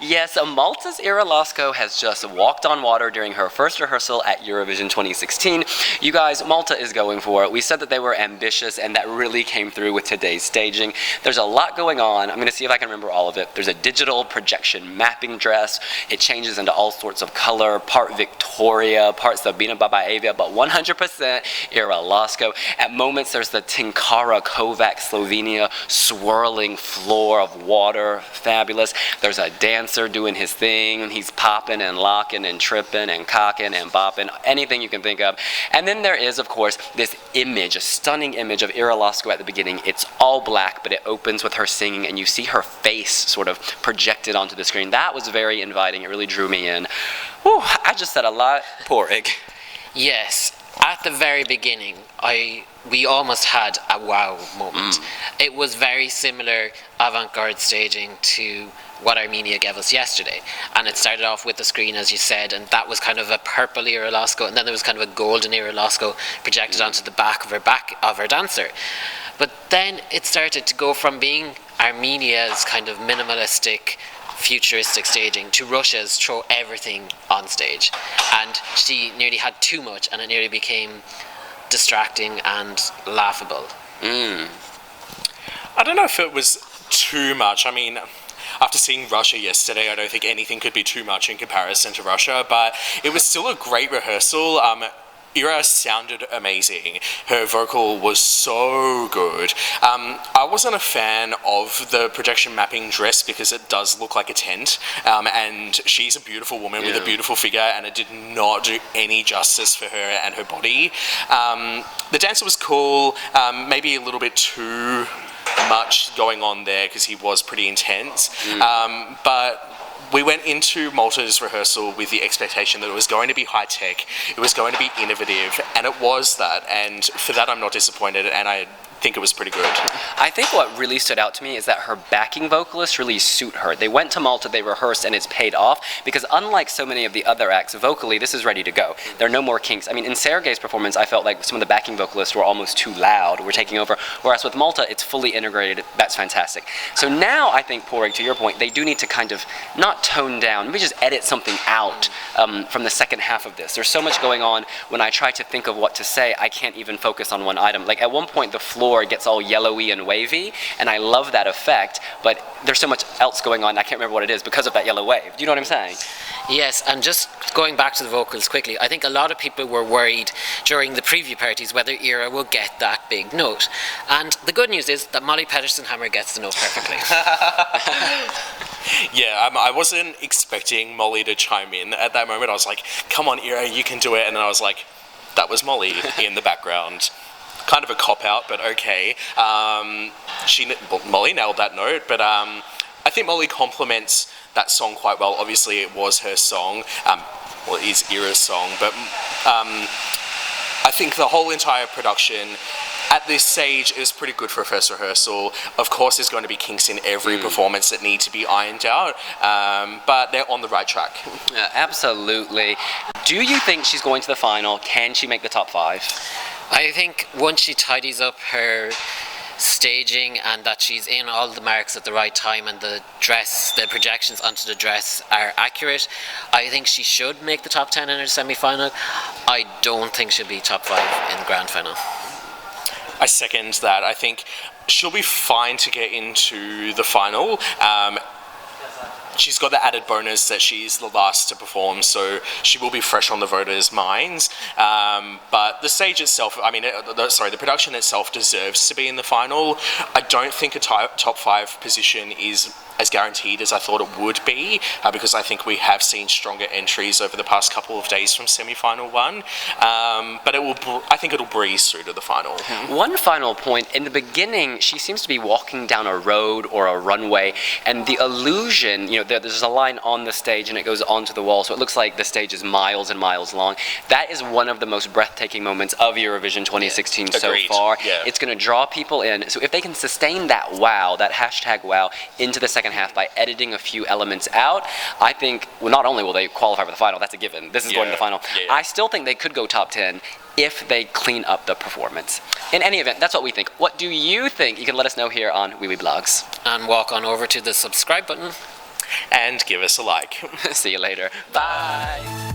Yes, Malta's Ira Losco has just walked on water during her first rehearsal at Eurovision 2016. You guys, Malta is going for it. We said that they were ambitious, and that really came through with today's staging. There's a lot going on. I'm going to see if I can remember all of it. There's a digital projection mapping dress. It changes into all sorts of color, part Victoria, part Sabina Babaeva, but 100% Ira Losco. At moments, there's the Tinkara Kovac Slovenia swirling floor of water. Fabulous. There's a dancer doing his thing. He's popping and locking and tripping and cocking and bopping, anything you can think of. And then there is, of course, this image, a stunning image of Ira Losco at the beginning. It's all black, but it opens with her singing, and you see her face sort of projected onto the screen. That was very inviting. It really drew me in. Whew, I just said a lot. Poor Ig. Yes. At the very beginning, we almost had a wow moment. It was very similar avant-garde staging to what Armenia gave us yesterday. And it started off with the screen, as you said, and that was kind of a purple Ira Losco, and then there was kind of a golden Ira Losco projected onto the back of her dancer. But then it started to go from being Armenia's kind of minimalistic, futuristic staging to Russia's throw everything on stage, and she nearly had too much, and it nearly became distracting and laughable. I don't know if it was too much. I mean, after seeing Russia yesterday, I don't think anything could be too much in comparison to Russia, but it was still a great rehearsal. Ira sounded amazing. Her vocal was so good. I wasn't a fan of the projection mapping dress because it does look like a tent, and she's a beautiful woman with a beautiful figure, and it did not do any justice for her and her body. The dancer was cool, maybe a little bit too much going on there because he was pretty intense, but we went into Malta's rehearsal with the expectation that it was going to be high-tech, it was going to be innovative, and it was that, and for that I'm not disappointed, and I think it was pretty good. I think what really stood out to me is that her backing vocalists really suit her. They went to Malta, they rehearsed, and it's paid off, because unlike so many of the other acts, vocally, this is ready to go. There are no more kinks. I mean, in Sergei's performance, I felt like some of the backing vocalists were almost too loud, were taking over, whereas with Malta, it's fully integrated. That's fantastic. So now, I think, Porig, to your point, they do need to kind of not tone down, maybe just edit something out from the second half of this. There's so much going on. When I try to think of what to say, I can't even focus on one item. Like, at one point, the floor gets all yellowy and wavy, and I love that effect, but there's so much else going on, I can't remember what it is because of that yellow wave. Do you know what I'm saying? Yes, and just going back to the vocals quickly, I think a lot of people were worried during the preview parties whether Ira will get that big note. And the good news is that Molly Pedersen-Hammer gets the note perfectly. Yeah, I wasn't expecting Molly to chime in at that moment. I was like, come on, Ira, you can do it. And then I was like, that was Molly in the background. Kind of a cop-out, but okay. Molly nailed that note, but I think Molly complements that song quite well. Obviously, it was her song. Well, it is Ira's song, but I think the whole entire production at this stage is pretty good for a first rehearsal. Of course, there's going to be kinks in every performance that need to be ironed out, but they're on the right track. Absolutely. Do you think she's going to the final? Can she make the top 5? I think once she tidies up her staging and that she's in all the marks at the right time and the dress, the projections onto the dress are accurate, I think she should make the top 10 in her semi-final. I don't think she'll be top 5 in the grand final. I second that. I think she'll be fine to get into the final. She's got the added bonus that she's the last to perform, so she will be fresh on the voters' minds. But the stage itself, I mean, the production itself deserves to be in the final. I don't think a top 5 position is as guaranteed as I thought it would be, because I think we have seen stronger entries over the past couple of days from semi-final 1. But I think it'll breeze through to the final. One final point. In the beginning, she seems to be walking down a road or a runway, and the illusion, there's a line on the stage and it goes onto the wall, so it looks like the stage is miles and miles long. That is one of the most breathtaking moments of Eurovision 2016 so far. Yeah. It's going to draw people in. So if they can sustain that wow, that hashtag wow, into the second half by editing a few elements out, I think, well, not only will they qualify for the final, that's a given. This is going to the final. Yeah. I still think they could go top 10 if they clean up the performance. In any event, that's what we think. What do you think? You can let us know here on wiwibloggs. And walk on over to the subscribe button. and give us a like. See you later. Bye.